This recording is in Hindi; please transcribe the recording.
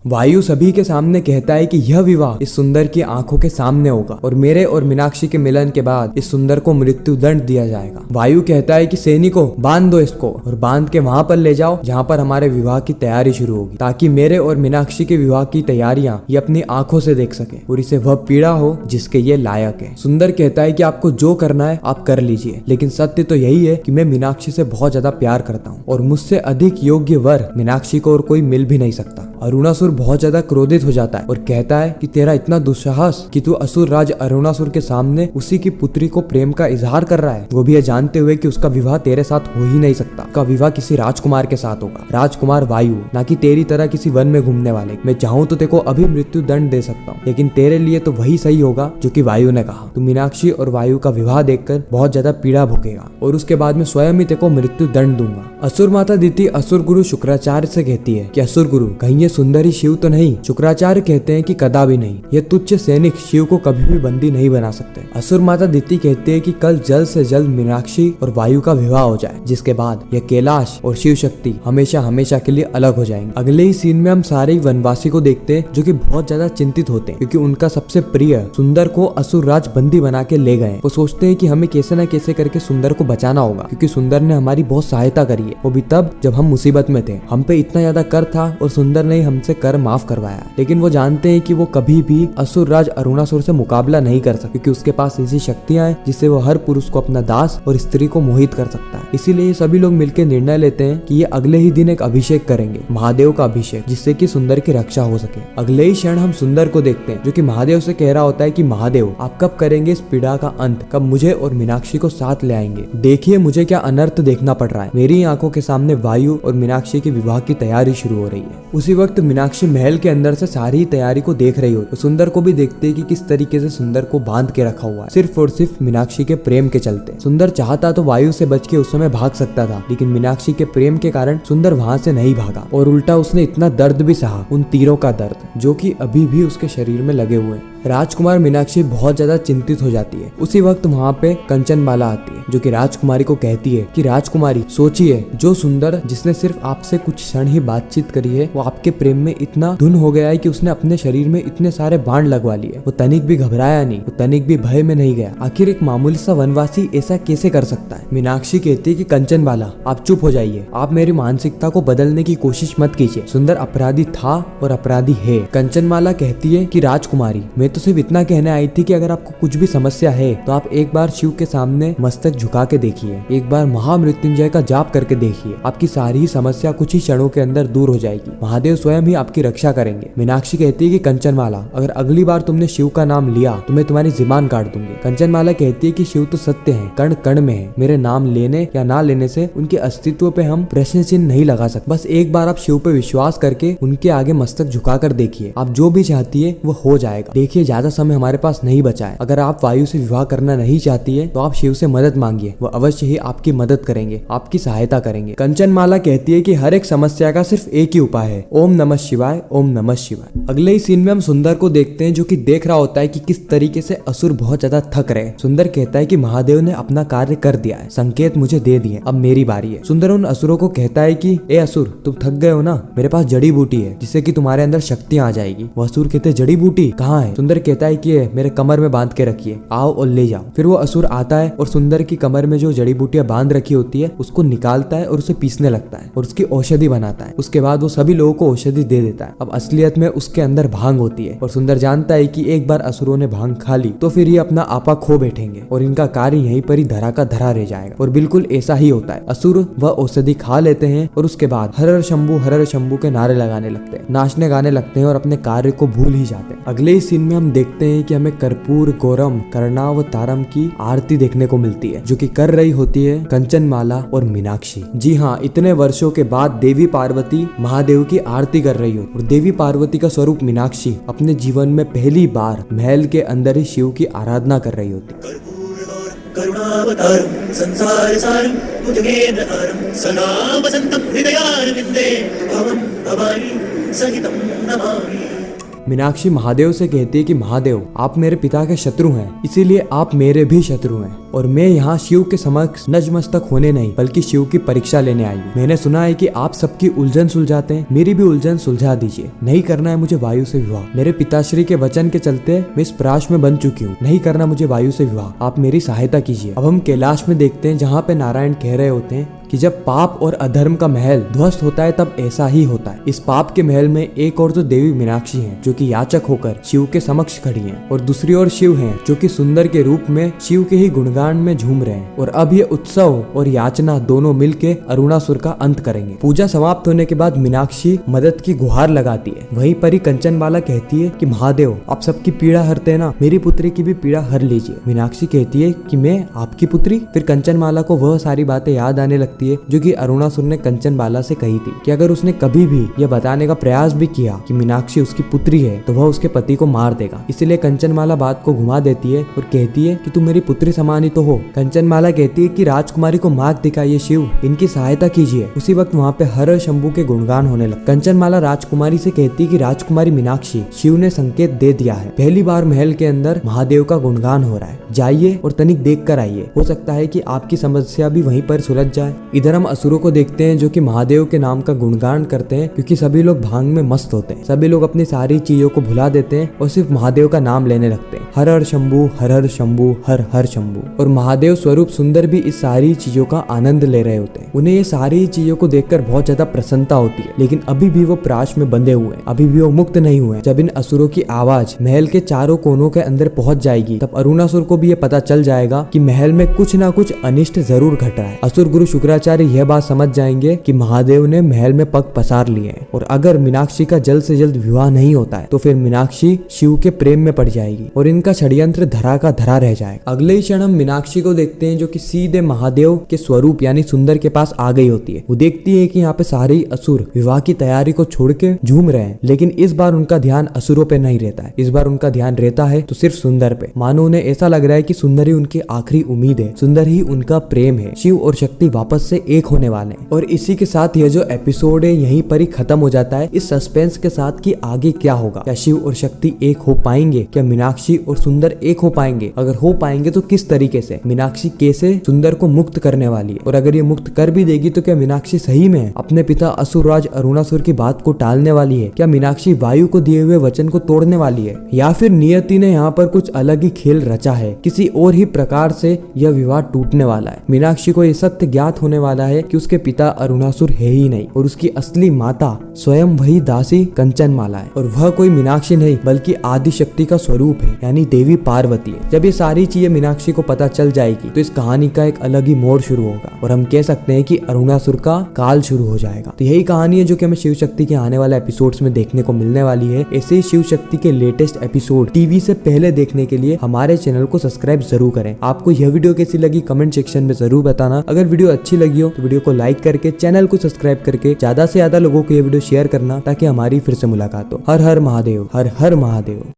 वायु सभी के सामने कहता है कि यह विवाह इस सुंदर की आंखों के सामने होगा और मेरे और मीनाक्षी के मिलन के बाद इस सुंदर को मृत्यु दंड दिया जाएगा। वायु कहता है कि सैनिकों बांध दो इसको और बांध के वहां पर ले जाओ जहां पर हमारे विवाह की तैयारी शुरू होगी, ताकि मेरे और मीनाक्षी के विवाह की तैयारियां ये अपनी आंखों से देख सके और इसे वह पीड़ा हो जिसके ये लायक है। सुंदर कहता है कि आपको जो करना है आप कर लीजिए, लेकिन सत्य तो यही है कि मैं मीनाक्षी से बहुत ज्यादा प्यार करता हूँ और मुझसे अधिक योग्य वर मीनाक्षी को और कोई मिल भी नहीं सकता। अरुणासुर बहुत ज्यादा क्रोधित हो जाता है और कहता है कि तेरा इतना दुस्साहस कि तू असुर राज अरुणासुर के सामने उसी की पुत्री को प्रेम का इजहार कर रहा है, वो भी ये जानते हुए कि उसका विवाह तेरे साथ हो ही नहीं सकता। उसका विवाह किसी राजकुमार के साथ होगा, राजकुमार वायु, ना कि तेरी तरह किसी वन में घूमने वाले। मैं चाहूँ तो तेको अभी मृत्यु दंड दे सकता हूँ, लेकिन तेरे लिए तो वही सही होगा जो कि वायु ने कहा। तू मीनाक्षी और वायु का विवाह देखकर बहुत ज्यादा पीड़ा भोगेगा और उसके बाद में स्वयं ही तेको मृत्यु दंड दूंगा। असुर माता दिति असुर गुरु शुक्राचार्य से कहती है कि असुर गुरु कहीं ये सुंदरी शिव तो नहीं? शुक्राचार्य कहते हैं कि कदापि नहीं, ये तुच्छ सैनिक शिव को कभी भी बंदी नहीं बना सकते। असुर माता दिति कहते हैं कि कल जल्द से जल्द मीनाक्षी और वायु का विवाह हो जाए, जिसके बाद यह कैलाश और शिव शक्ति हमेशा हमेशा के लिए अलग हो जाएंगे। अगले ही सीन में हम सारे ही वनवासी को देखते हैं जो कि बहुत ज्यादा चिंतित होते हैं क्योंकि उनका सबसे प्रिय सुंदर को असुर राज बंदी बना के ले गए। वो सोचते हैं कि हमें कैसे न कैसे करके सुंदर को बचाना होगा, क्योंकि सुंदर ने हमारी बहुत सहायता करी है, वो भी तब जब हम मुसीबत में थे। हम पे इतना ज्यादा कर था और सुंदर ने हमसे कर माफ करवाया, लेकिन वो जानते हैं कि वो कभी भी असुर राज अरुणासुर से मुकाबला नहीं कर सकते, क्योंकि उसके पास ऐसी शक्तियां हैं जिससे वो हर पुरुष को अपना दास और स्त्री को मोहित कर सकता है। इसीलिए सभी लोग मिलकर निर्णय लेते हैं कि ये अगले ही दिन एक अभिषेक करेंगे, महादेव का अभिषेक, जिससे कि सुंदर की रक्षा हो सके। अगले ही क्षण हम सुंदर को देखते हैं जो कि महादेव से कह रहा होता है कि महादेव आप कब करेंगे इस पीड़ा का अंत, कब मुझे और मीनाक्षी को साथ ले आएंगे? देखिए मुझे क्या अनर्थ देखना पड़ रहा है, मेरी आंखों के सामने वायु और मीनाक्षी के विवाह की तैयारी शुरू हो रही है। उसी वक्त मीनाक्षी महल के अंदर से सारी तैयारी को देख रही हो तो सुंदर को भी देखते कि किस तरीके से सुंदर को बांध के रखा हुआ है, सिर्फ और सिर्फ मीनाक्षी के प्रेम के चलते। सुंदर चाहता तो वायु से बच के उस समय भाग सकता था, लेकिन मीनाक्षी के प्रेम के कारण सुंदर वहां से नहीं भागा और उल्टा उसने इतना दर्द भी सहा, उन तीरों का दर्द जो कि अभी भी उसके शरीर में लगे हुए हैं। राजकुमार मीनाक्षी बहुत ज्यादा चिंतित हो जाती है। उसी वक्त वहाँ पे कंचनमाला आती है जो कि राजकुमारी को कहती है कि राजकुमारी सोचिए, जो सुंदर जिसने सिर्फ आपसे कुछ क्षण ही बातचीत करी है वो आपके प्रेम में इतना धुन हो गया है कि उसने अपने शरीर में इतने सारे बाण लगवा लिए। वो तनिक भी घबराया नहीं, वो तनिक भी भय में नहीं गया। आखिर एक मामूली सा वनवासी ऐसा कैसे कर सकता है? मीनाक्षी कहती है कि कंचनमाला आप चुप हो जाइए, आप मेरी मानसिकता को बदलने की कोशिश मत कीजिए। सुंदर अपराधी था और अपराधी है। कंचनमाला कहती है कि राजकुमारी मैं तो सिर्फ इतना कहने आई थी कि अगर आपको कुछ भी समस्या है तो आप एक बार शिव के सामने मस्तक झुका के देखिए, एक बार महामृत्युंजय का जाप करके देखिए, आपकी सारी ही समस्या कुछ ही क्षणों के अंदर दूर हो जाएगी। महादेव स्वयं ही आपकी रक्षा करेंगे। मीनाक्षी कहती है कि कंचनमाला अगर अगली बार तुमने शिव का नाम लिया तो मैं तुम्हारी ज़ुबान काट दूंगी। कंचनमाला कहती है कि शिव तो सत्य है, कण कण में है, मेरे नाम लेने या ना लेने से उनके अस्तित्व पे हम प्रश्न चिन्ह नहीं लगा सकते। बस एक बार आप शिव पे विश्वास करके उनके आगे मस्तक झुका कर देखिए, आप जो भी चाहती है वो हो जाएगा। देखिए ज्यादा समय हमारे पास नहीं बचा है, अगर आप वायु से विवाह करना नहीं चाहती है तो आप शिव से मदद मांगिए, वो अवश्य ही आपकी मदद करेंगे, आपकी सहायता करेंगे। कंचनमाला कहती है कि हर एक समस्या का सिर्फ एक ही उपाय है, ओम नमः शिवाय, ओम नमः शिवाय। अगले ही सीन में हम सुंदर को देखते हैं जो कि देख रहा होता है कि किस तरीके से असुर बहुत ज्यादा थक रहे। सुंदर कहता है कि महादेव ने अपना कार्य कर दिया है, संकेत मुझे दे दिए, अब मेरी बारी है। सुंदर उन असुरों को कहता है कि ए असुर तुम थक गए हो ना, मेरे पास जड़ी बूटी है जिससे कि तुम्हारे अंदर शक्तियां आ जाएगी। वो असुर कहते हैं जड़ी बूटी कहाँ है? सुंदर कहता है कि मेरे कमर में बांध के रखिए, आओ और ले जाओ। फिर वो असुर आता है और सुंदर की कमर में जो जड़ी बूटियां बांध रखी होती है उसको निकालता है और उसे पीसने लगता है और उसकी औषधि बनाता है। उसके बाद वो सभी लोगों को औषधि दे देता है। अब असलियत में उसके अंदर भांग होती है और सुंदर जानता है कि एक बार असुरों ने भांग खा ली तो फिर ये अपना आपा खो बैठेंगे और इनका कार्य यहीं पर ही धरा का धरा रह जाएगा। और बिल्कुल ऐसा ही होता है, असुर वह औषधि खा लेते हैं और उसके बाद हर हर शंभू के नारे लगाने लगते हैं, नाचने गाने लगते हैं और अपने कार्य को भूल ही जाते हैं। अगले ही सीन में हम देखते हैं कि हमें कर्पूर गौरम कर्णावतारम की आरती देखने को मिलती है जो कि कर रही होती है कंचनमाला और मीनाक्षी। जी हाँ, इतने वर्षों के बाद देवी पार्वती महादेव की आरती कर रही हो और देवी पार्वती का स्वरूप मीनाक्षी अपने जीवन में पहली बार महल के अंदर ही शिव की आराधना कर रही होती। करुणावतारं संसारसारं भुजगेन्द्रहारं सदा वसन्तं हृदयारविन्दे भवं भवानी सहितं नमामि। मीनाक्षी महादेव से कहती है कि महादेव आप मेरे पिता के शत्रु हैं, इसीलिए आप मेरे भी शत्रु हैं और मैं यहाँ शिव के समक्ष नतमस्तक होने नहीं बल्कि शिव की परीक्षा लेने आई हूँ। मैंने सुना है कि आप सबकी उलझन सुलझाते हैं, मेरी भी उलझन सुलझा दीजिए। नहीं करना है मुझे वायु से विवाह। मेरे पिताश्री के वचन के चलते मैं इस प्राश में बन चुकी हूँ। नहीं करना मुझे वायु से विवाह। आप मेरी सहायता कीजिए। अब हम कैलाश में देखते हैं जहाँ पे नारायण कह रहे होते हैं कि जब पाप और अधर्म का महल ध्वस्त होता है तब ऐसा ही होता है। इस पाप के महल में एक और तो देवी मीनाक्षी हैं जो कि याचक होकर शिव के समक्ष खड़ी हैं और दूसरी ओर शिव हैं जो कि सुंदर के रूप में शिव के ही गुणगान में झूम रहे हैं। और अब ये उत्सव और याचना दोनों मिलके अरुणासुर का अंत करेंगे। पूजा समाप्त होने के बाद मीनाक्षी मदद की गुहार लगाती है। वहीं पर ही कंचनबाला कहती है कि महादेव आप सबकी पीड़ा हरते हैं ना, मेरी पुत्री की भी पीड़ा हर लीजिए। मीनाक्षी कहती है कि मैं आपकी पुत्री। फिर कंचनमाला को वह सारी बातें याद आने लगती है जो कि अरुणासुर ने कंचनबाला से कही थी कि अगर उसने कभी भी यह बताने का प्रयास भी किया कि मीनाक्षी उसकी पुत्री है तो वह उसके पति को मार देगा। इसलिए कंचनमाला बात को घुमा देती है और कहती है कि तुम मेरी पुत्री समान ही तो हो। कंचनमाला कहती है कि राजकुमारी को मार्ग दिखाइए शिव, इनकी सहायता कीजिए। उसी वक्त वहाँ पे हर शंभू के गुणगान होने लगे। कंचनमाला राजकुमारी से कहती है कि राजकुमारी मीनाक्षी, शिव ने संकेत दे दिया है, पहली बार महल के अंदर महादेव का गुणगान हो रहा है, जाइए और तनिक देख कर आइए। हो सकता है कि आपकी समस्या भी वहीं पर सुलझ जाए। इधर हम असुरों को देखते हैं जो कि महादेव के नाम का गुणगान करते हैं क्योंकि सभी लोग भांग में मस्त होते हैं। सभी लोग अपनी सारी चीजों को भुला देते हैं और सिर्फ महादेव का नाम लेने लगते हैं। हर हर शंभू, हर हर शंभू, हर हर शंभू। और महादेव स्वरूप सुंदर भी इस सारी चीजों का आनंद ले रहे होते हैं। उन्हें ये सारी चीजों को देखकर बहुत ज्यादा प्रसन्नता होती है, लेकिन अभी भी वो प्राश में बंधे हुए हैं, अभी भी वो मुक्त नहीं हुए। जब इन असुरों की आवाज महल के चारों कोनों के अंदर पहुंच जाएगी तब अरुणासुर को भी ये पता चल जाएगा कि महल में कुछ ना कुछ अनिष्ट जरूर घट रहा है। असुर गुरु शुक्राचार्य यह बात समझ जाएंगे कि महादेव ने महल में पग पसार लिए हैं और अगर मीनाक्षी का जल्द से जल्द विवाह नहीं होता है तो फिर मीनाक्षी शिव के प्रेम में पड़ जाएगी और इनका षड्यंत्र धरा का धरा रह जाएगा। अगले ही क्षण हम मीनाक्षी को देखते हैं जो कि सीधे महादेव के स्वरूप यानी सुंदर के पास आ गई होती है। वो देखती है कि यहाँ पे सारे असुर विवाह की तैयारी को छोड़ के झूम रहे हैं, लेकिन इस बार उनका ध्यान असुरों पे नहीं रहता है। इस बार उनका ध्यान रहता है तो सिर्फ सुंदर पे। मानो उन्हें ऐसा लग रहा है कि सुंदर ही उनकी आखिरी उम्मीद है, सुंदर ही उनका प्रेम है। शिव और शक्ति वापस से एक होने वाले हैं और इसी के साथ यह जो एपिसोड है यहीं पर ही खत्म हो जाता है, इस सस्पेंस के साथ कि आगे क्या होगा। क्या शिव और शक्ति एक हो पाएंगे? क्या मीनाक्षी और सुंदर एक हो पाएंगे? अगर हो पाएंगे तो किस तरीके से? मीनाक्षी कैसे सुंदर को मुक्त करने वाली है? और अगर ये मुक्त कर भी देगी तो क्या मीनाक्षी सही में अपने पिता असुरराज अरुणासुर की बात को टालने वाली है? क्या मीनाक्षी वायु को दिए हुए वचन को तोड़ने वाली है? या फिर नियति ने यहाँ पर कुछ अलग ही खेल रचा है, किसी और ही प्रकार से यह विवाह टूटने वाला है? मीनाक्षी को यह सत्य ज्ञात होने वाला है कि उसके पिता अरुणासुर है ही नहीं और उसकी असली माता स्वयं वही दासी कंचनमाला है और वह कोई मीनाक्षी नहीं बल्कि आदि शक्ति का स्वरूप है यानी देवी पार्वती है। जब ये सारी चीजें मीनाक्षी को पता चल जाएगी तो इस कहानी का एक अलग ही मोड़ शुरू होगा और हम कह सकते हैं कि अरुणासुर का काल शुरू हो जाएगा। तो यही कहानी है जो कि हमें शिव शक्ति के आने वाले एपिसोड्स में देखने को मिलने वाली है। ऐसे ही शिव शक्ति के लेटेस्ट एपिसोड टीवी से पहले देखने के लिए हमारे चैनल को सब्सक्राइब जरूर करें। आपको यह वीडियो कैसी लगी कमेंट सेक्शन में जरूर बताना। अगर वीडियो अच्छी लगी हो तो वीडियो को लाइक करके चैनल को सब्सक्राइब करके ज्यादा से ज्यादा लोगों को ये वीडियो शेयर करना ताकि हमारी फिर से मुलाकात हो। हर हर महादेव, हर हर महादेव।